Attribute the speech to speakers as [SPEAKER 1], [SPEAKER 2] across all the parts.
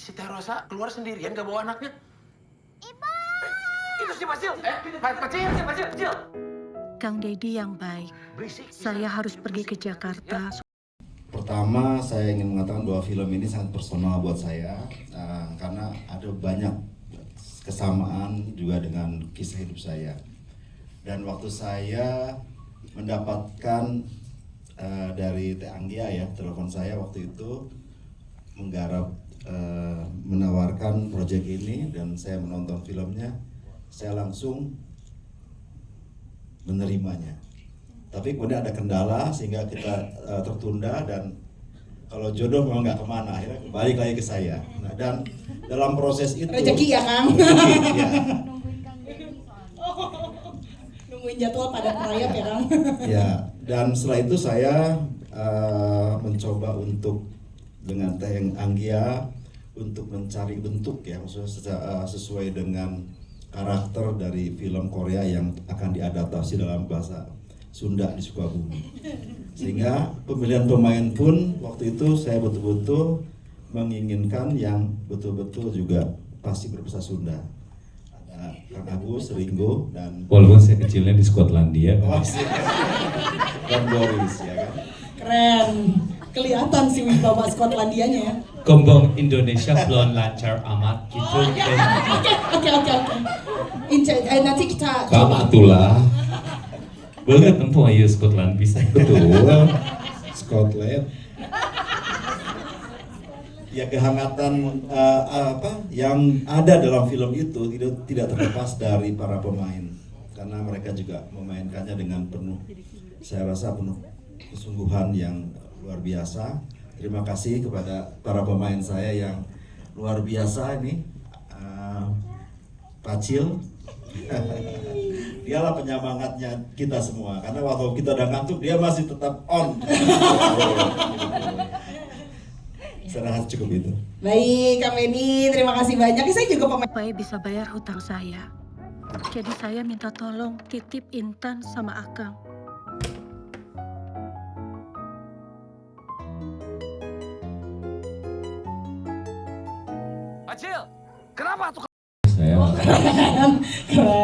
[SPEAKER 1] Si Teh Rosa keluar sendirian gak bawa anaknya.
[SPEAKER 2] Ibu!
[SPEAKER 1] Itu si Pacil. Pacil.
[SPEAKER 3] Kang Deddy yang baik. Saya harus pergi ke Jakarta.
[SPEAKER 4] Pertama, saya ingin mengatakan bahwa film ini sangat personal buat saya karena ada banyak kesamaan juga dengan kisah hidup saya. Dan waktu saya mendapatkan dari Teh Anggia ya, telepon saya waktu itu menggarap menawarkan proyek ini dan saya menonton filmnya, saya langsung menerimanya. Tapi kemudian ada kendala sehingga kita tertunda dan kalau jodoh memang nggak kemana, akhirnya balik lagi ke saya. Nah, dan dalam proses itu
[SPEAKER 5] rezeki ya Kang.
[SPEAKER 4] Rezeki, ya.
[SPEAKER 5] Nungguin jadwal pada proyek ya Kang.
[SPEAKER 4] Ya, dan setelah itu saya mencoba untuk dengan Teh Anggia untuk mencari bentuk ya, maksudnya sesuai dengan karakter dari film Korea yang akan diadaptasi dalam bahasa Sunda di Sukabumi. Sehingga pemilihan pemain pun waktu itu saya betul-betul menginginkan yang betul-betul juga pasti berbahasa Sunda. Ada Kang Agus, Ringo, dan
[SPEAKER 6] walaupun saya kecilnya di Skotlandia.
[SPEAKER 4] Dan Boris ya kan.
[SPEAKER 5] Keren. Kelihatan sih wibawa Skotlandianya ya.
[SPEAKER 6] Gombong Indonesia belum lancar amat gitu.
[SPEAKER 5] Oke. Nanti kita
[SPEAKER 6] Kamu itulah. Banget tempuh ayo Scotland bisa.
[SPEAKER 4] Betul. Scotland. Ya kehangatan yang ada dalam film itu tidak terlepas dari para pemain karena mereka juga memainkannya dengan penuh, saya rasa penuh kesungguhan yang luar biasa. Terima kasih kepada para pemain saya yang luar biasa ini. Pacil. Dialah penyemangatnya kita semua karena waktu kita udah ngantuk dia masih tetap on. Saya rasa cukup itu.
[SPEAKER 5] baik Kang Benny, terima kasih banyak. Saya juga pemain.
[SPEAKER 3] Supaya bisa bayar hutang saya. Jadi saya minta tolong titip Intan sama Akang.
[SPEAKER 1] Pacil, kenapa tuh?
[SPEAKER 6] Saya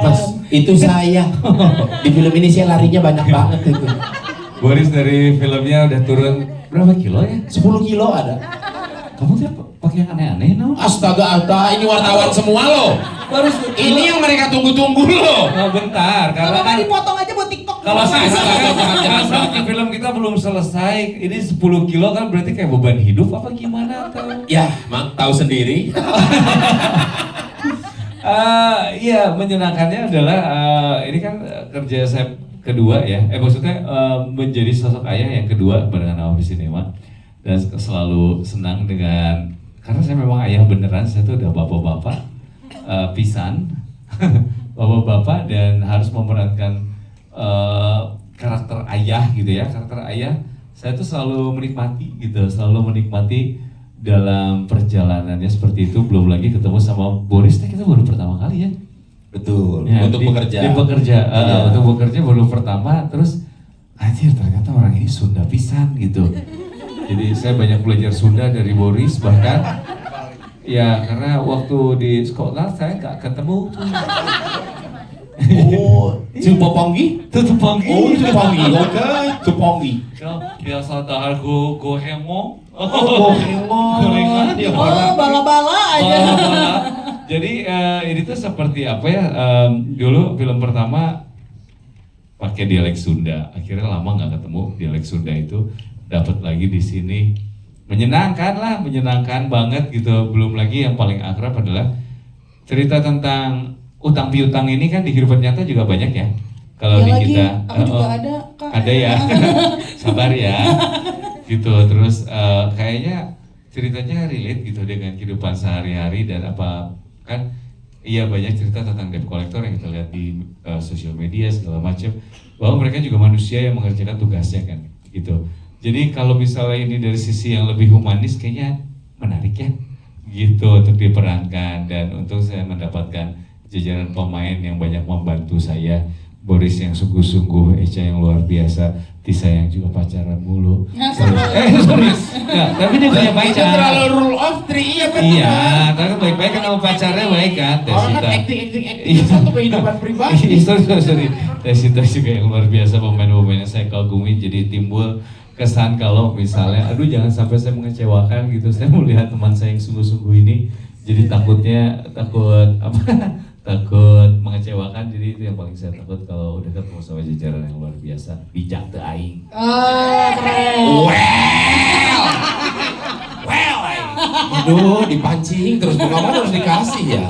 [SPEAKER 7] Mas, itu saya. Di film ini saya larinya banyak banget itu.
[SPEAKER 6] Boris dari filmnya udah turun berapa kilo ya?
[SPEAKER 7] 10 kilo ada.
[SPEAKER 6] Kamu tuh pakai yang aneh-aneh no?
[SPEAKER 7] Astaga, ini wartawan semua loh.
[SPEAKER 6] Baris
[SPEAKER 7] Ini yang mereka tunggu-tunggu loh.
[SPEAKER 6] Oh, bentar,
[SPEAKER 5] Gak
[SPEAKER 6] karena
[SPEAKER 5] apa-apa
[SPEAKER 6] kan
[SPEAKER 5] dipotong aja buat TikTok.
[SPEAKER 6] kalau saya jangan film kita belum selesai. Ini 10 kilo kan berarti kayak beban hidup apa gimana tuh?
[SPEAKER 7] Ya, mak tahu sendiri.
[SPEAKER 6] Iya, menyenangkannya adalah ini kan kerja saya kedua ya. Maksudnya menjadi sosok ayah yang kedua barengan sama Visinema dan selalu senang dengan karena saya memang ayah beneran. Saya tuh udah bapak-bapak pisan, bapak-bapak dan harus memerankan karakter ayah gitu ya. Karakter ayah saya tuh selalu menikmati gitu, selalu menikmati dalam perjalanannya seperti itu. Belum lagi ketemu sama Boris, kita baru pertama kali ya.
[SPEAKER 7] Betul.
[SPEAKER 6] Ya,
[SPEAKER 7] untuk bekerja.
[SPEAKER 6] Untuk bekerja baru pertama, terus anjir ternyata orang ini Sunda pisan gitu. Jadi saya banyak belajar Sunda dari Boris bahkan. Ya karena waktu di Scotland saya nggak ketemu.
[SPEAKER 7] Oh, Cupoponggi?
[SPEAKER 6] Tutuponggi.
[SPEAKER 7] Oh, Cupoponggi. Oke, Cupoponggi.
[SPEAKER 6] Biasa dahar go hemong.
[SPEAKER 7] Gorengan.
[SPEAKER 5] Bala-bala aja.
[SPEAKER 6] Jadi ini tuh seperti apa ya? Dulu film pertama pakai dialek Sunda. Akhirnya lama nggak ketemu dialek Sunda itu. Dapat lagi di sini. Menyenangkan banget gitu. Belum lagi yang paling akrab adalah cerita tentang utang piutang ini kan di kehidupan nyata juga banyak ya. Kalau
[SPEAKER 5] Ya
[SPEAKER 6] di
[SPEAKER 5] lagi,
[SPEAKER 6] kita
[SPEAKER 5] aku juga ada, Kak.
[SPEAKER 6] Ada ya. Sabar ya. Gitu. Terus kayaknya ceritanya relate gitu dengan kehidupan sehari-hari dan apa kan iya banyak cerita tentang debt collector yang kita lihat di sosial media segala macam bahwa mereka juga manusia yang mengerjakan tugasnya kan gitu. Jadi kalau misalnya ini dari sisi yang lebih humanis kayaknya menarik ya gitu untuk diperankan dan untuk saya mendapatkan jajaran pemain yang banyak membantu saya Boris yang sungguh-sungguh, Eca yang luar biasa, Tisa yang juga pacaran mulu. Sorry. Nggak, tapi dia punya pacar.
[SPEAKER 7] Itu terlalu rule of three, iya benar.
[SPEAKER 6] Iya, tapi baik-baik kan sama pacarnya baik kan,
[SPEAKER 7] Orang kan
[SPEAKER 6] Tesita.
[SPEAKER 7] acting satu kehidupan pribadi.
[SPEAKER 6] sorry. Tesita juga yang luar biasa, pemain-pemainnya saya kagumi, jadi timbul kesan kalau misalnya, aduh jangan sampai saya mengecewakan gitu, saya melihat teman saya yang sungguh-sungguh ini, jadi takut mengecewakan, jadi itu yang paling saya takut kalau udah ketemu sama jajaran yang luar biasa, bijak teu aing.
[SPEAKER 5] Keren.
[SPEAKER 7] Aduh, dipancing terus bunga harus dikasih ya.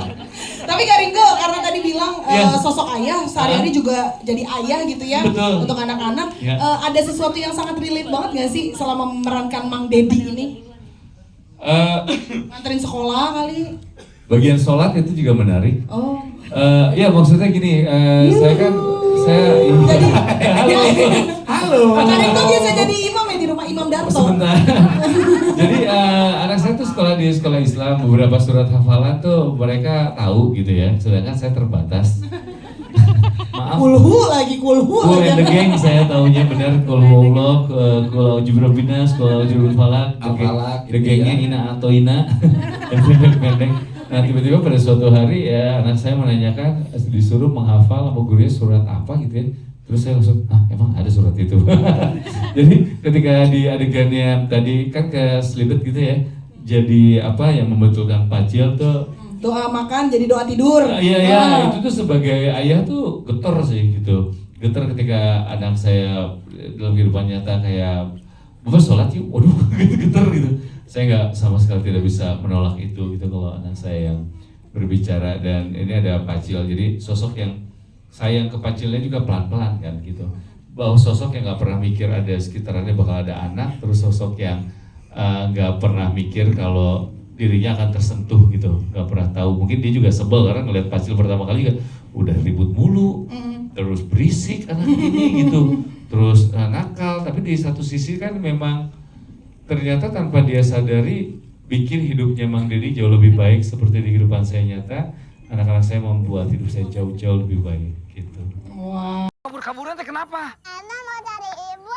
[SPEAKER 5] Tapi Kak Ringo, karena tadi bilang
[SPEAKER 6] Iya.
[SPEAKER 5] sosok ayah, sehari-hari juga jadi ayah gitu ya.
[SPEAKER 6] Betul.
[SPEAKER 5] Untuk anak-anak.
[SPEAKER 6] Iya.
[SPEAKER 5] Ada sesuatu yang sangat relate banget gak sih selama memerankan Mang Dedi ini? Nganterin sekolah kali?
[SPEAKER 6] Bagian sholat itu juga menarik.
[SPEAKER 5] Oh.
[SPEAKER 6] Ya maksudnya gini, saya halo.
[SPEAKER 5] Kak Ringo biasa jadi imam ya di rumah Imam Darto.
[SPEAKER 6] Sebentar. Jadi anak saya tuh sekolah di sekolah Islam, beberapa surat hafalan tuh mereka tahu gitu ya, sedangkan saya terbatas. Maaf.
[SPEAKER 5] Kulhu lagi.
[SPEAKER 6] Cool and the gang saya taunya benar kulhuwallah, kul jibrobina, kul jurul falak,
[SPEAKER 7] Al-Falaq,
[SPEAKER 6] the
[SPEAKER 7] gitu
[SPEAKER 6] gangnya
[SPEAKER 7] ya.
[SPEAKER 6] Ina atau Ina, yang pendek-pendek. Nah tiba-tiba pada suatu hari ya anak saya menanyakan disuruh menghafal sama gurunya surat apa gitu ya. Terus saya langsung, emang ada surat itu? Jadi ketika di adegannya tadi kan ke selibet gitu ya, jadi apa yang membetulkan pacil tuh.
[SPEAKER 5] Doa makan jadi doa tidur.
[SPEAKER 6] Iya, itu tuh sebagai ayah tuh getar sih gitu. Getar ketika anak saya dalam kehidupan nyata kayak, Bapak sholat yuk, waduh getar gitu. Saya nggak sama sekali tidak bisa menolak itu gitu kalau anak saya yang berbicara, dan ini ada pacil, jadi sosok yang sayang ke pacilnya juga pelan-pelan kan gitu. Bahwa sosok yang nggak pernah mikir ada sekitarnya bakal ada anak, terus sosok yang nggak pernah mikir kalau dirinya akan tersentuh gitu, nggak pernah tahu. Mungkin dia juga sebel karena ngeliat pacil pertama kali juga udah ribut mulu, terus berisik anak ini gitu, terus nakal. Tapi di satu sisi kan memang ternyata tanpa dia sadari bikin hidupnya Mang Dedi jauh lebih baik seperti di kehidupan saya nyata. Anak-anak saya membuat hidup saya jauh-jauh lebih baik gitu.
[SPEAKER 5] Wah.
[SPEAKER 1] Kabur-kaburan teh kenapa?
[SPEAKER 2] Ana mau cari ibu.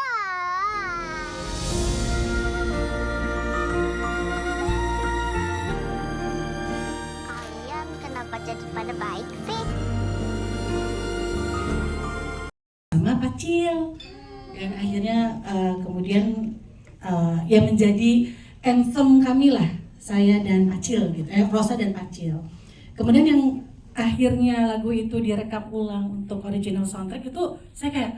[SPEAKER 2] Kalian kenapa jadi pada baik sih?
[SPEAKER 3] Sama Pacil. Dan akhirnya kemudian ya menjadi anthem kami lah, saya dan Pacil gitu, Rosa dan Pacil. Kemudian yang akhirnya lagu itu direkam ulang untuk original soundtrack itu saya kayak,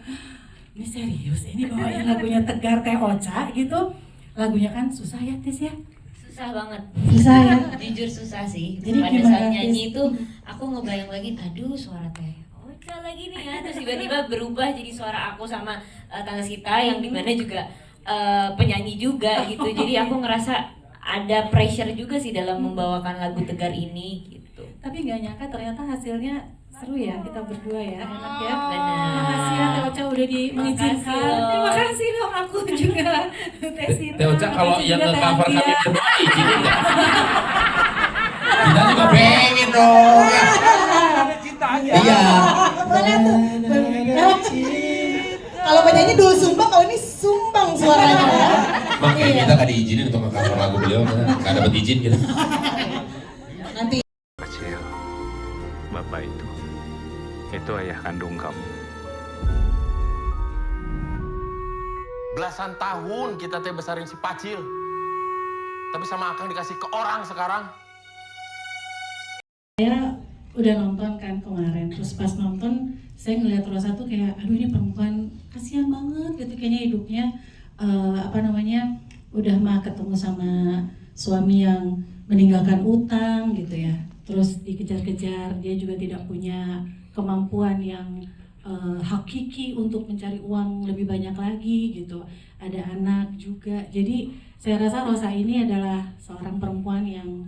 [SPEAKER 3] ini serius, ini bawain lagunya Tegar Teh Ocha gitu. Lagunya kan susah ya Tis ya?
[SPEAKER 8] Susah banget.
[SPEAKER 3] Susah ya?
[SPEAKER 8] Jujur susah sih.
[SPEAKER 3] Jadi
[SPEAKER 8] Pada
[SPEAKER 3] gimana,
[SPEAKER 8] saat nyanyi
[SPEAKER 3] Tis?
[SPEAKER 8] itu aku ngebayang lagi, aduh suara Teh Ocha lagi nih ya. Terus tiba-tiba berubah jadi suara aku sama Tangga Sita yang dimana juga penyanyi juga gitu. Jadi aku ngerasa ada pressure juga sih dalam membawakan lagu Tegar ini gitu.
[SPEAKER 3] Tapi nggak nyangka ternyata hasilnya seru ya, kita berdua ya, enak ya.
[SPEAKER 8] Benar.
[SPEAKER 3] Terima kasih ya Teh Ocha udah mengizinkan. Terima kasih dong aku juga.
[SPEAKER 7] Teh Ocha kalau yang nge-cover kami berdua izinin nggak? Kita juga pengen dong. Iya.
[SPEAKER 5] Kalau penyanyi dulu sumbang, kalau ini sumbang suaranya ya.
[SPEAKER 7] Makanya kita nggak diizinin untuk nge-cover lagu beliau, nggak dapat izin gitu.
[SPEAKER 5] Nanti
[SPEAKER 9] Pacil, bapak itu ayah kandung kamu.
[SPEAKER 1] Belasan tahun kita teh besarin si Pacil. Tapi sama Akang dikasih ke orang sekarang.
[SPEAKER 3] Udah nonton kan kemarin, terus pas nonton saya ngeliat Rosa tuh kayak, aduh ini perempuan kasihan banget gitu, kayaknya hidupnya udah mah ketemu sama suami yang meninggalkan utang gitu ya, terus dikejar-kejar, dia juga tidak punya kemampuan yang hakiki untuk mencari uang lebih banyak lagi gitu, ada anak juga. Jadi saya rasa Rosa ini adalah seorang perempuan yang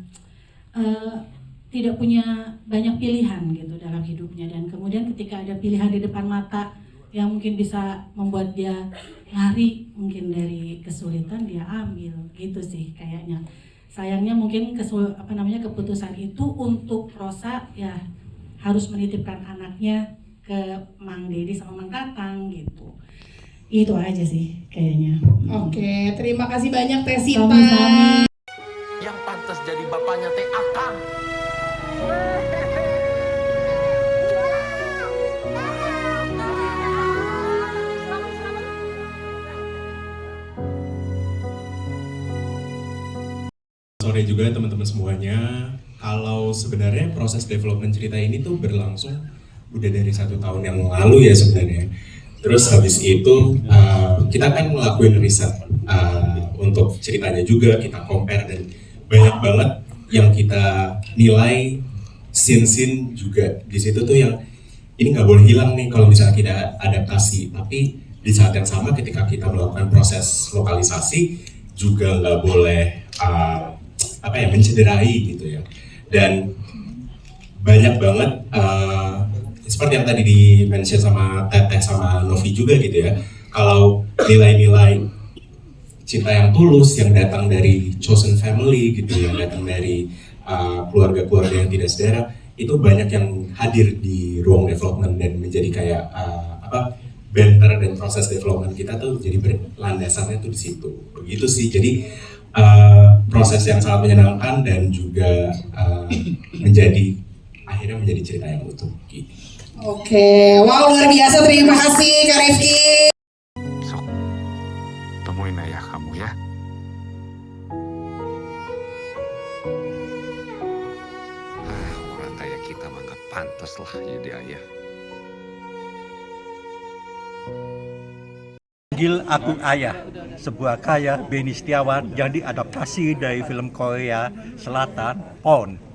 [SPEAKER 3] tidak punya banyak pilihan gitu dalam hidupnya, dan kemudian ketika ada pilihan di depan mata yang mungkin bisa membuat dia lari mungkin dari kesulitan, dia ambil gitu sih kayaknya. Sayangnya mungkin keputusan itu untuk Rosa ya harus menitipkan anaknya ke Mang Dedi sama Mang Tatang gitu. Itu aja sih kayaknya.
[SPEAKER 5] Oke, terima kasih banyak Teh Sita.
[SPEAKER 3] Sama-sama.
[SPEAKER 1] Yang pantas jadi bapaknya teh Akang.
[SPEAKER 10] Sore juga teman-teman semuanya. Kalau sebenarnya proses development cerita ini tuh berlangsung udah dari 1 tahun yang lalu ya sebenarnya. Terus habis itu kita kan ngelakuin riset untuk ceritanya juga, kita compare dan banyak banget yang kita nilai scene-scene juga di situ tuh yang ini nggak boleh hilang nih kalau misalnya kita adaptasi. Tapi di saat yang sama ketika kita melakukan proses lokalisasi juga nggak boleh mencederai gitu ya. Dan banyak banget seperti yang tadi di-mention sama Teteh sama Novi juga gitu ya. Kalau nilai-nilai cinta yang tulus yang datang dari chosen family gitu, yang datang dari keluarga-keluarga yang tidak sedara, itu banyak yang hadir di ruang development dan menjadi kayak banter dan proses development kita tuh jadi berlandasannya tuh di situ. Begitu sih. Jadi proses yang sangat menyenangkan dan juga akhirnya menjadi cerita yang utuh. Gitu.
[SPEAKER 5] Oke, wow luar biasa, terima kasih Kak Rifki.
[SPEAKER 9] Sok, temuin ayah kamu ya. Orang kayak kita mah gak pantas lah jadi ayah.
[SPEAKER 11] Panggil Aku Ayah, sebuah karya Benny Setiawan yang diadaptasi dari film Korea Selatan, Pon.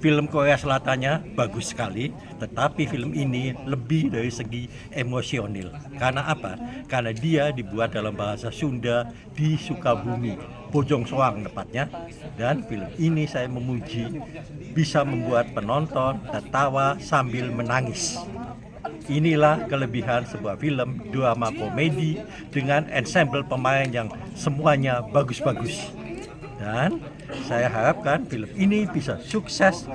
[SPEAKER 11] Film Korea Selatannya bagus sekali, tetapi film ini lebih dari segi emosional. Karena apa? Karena dia dibuat dalam bahasa Sunda di Sukabumi, Bojong Soang tepatnya. Dan film ini saya memuji bisa membuat penonton tertawa sambil menangis. Inilah kelebihan sebuah film drama komedi dengan ensemble pemain yang semuanya bagus-bagus. Dan saya harapkan film ini bisa sukses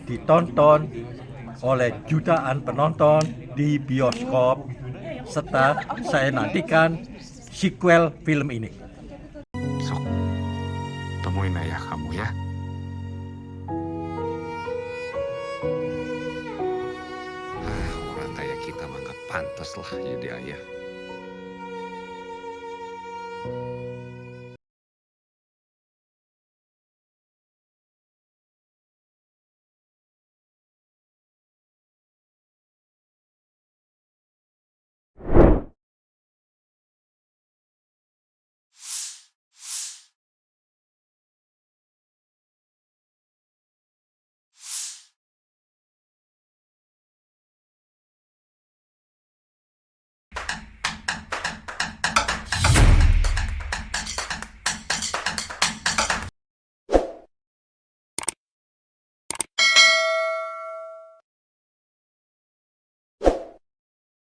[SPEAKER 11] ditonton oleh jutaan penonton di bioskop, serta saya nantikan sequel film ini.
[SPEAKER 9] Sok, temuin ayah kamu ya. Orang kayak kita mah gak pantas lah jadi ayah.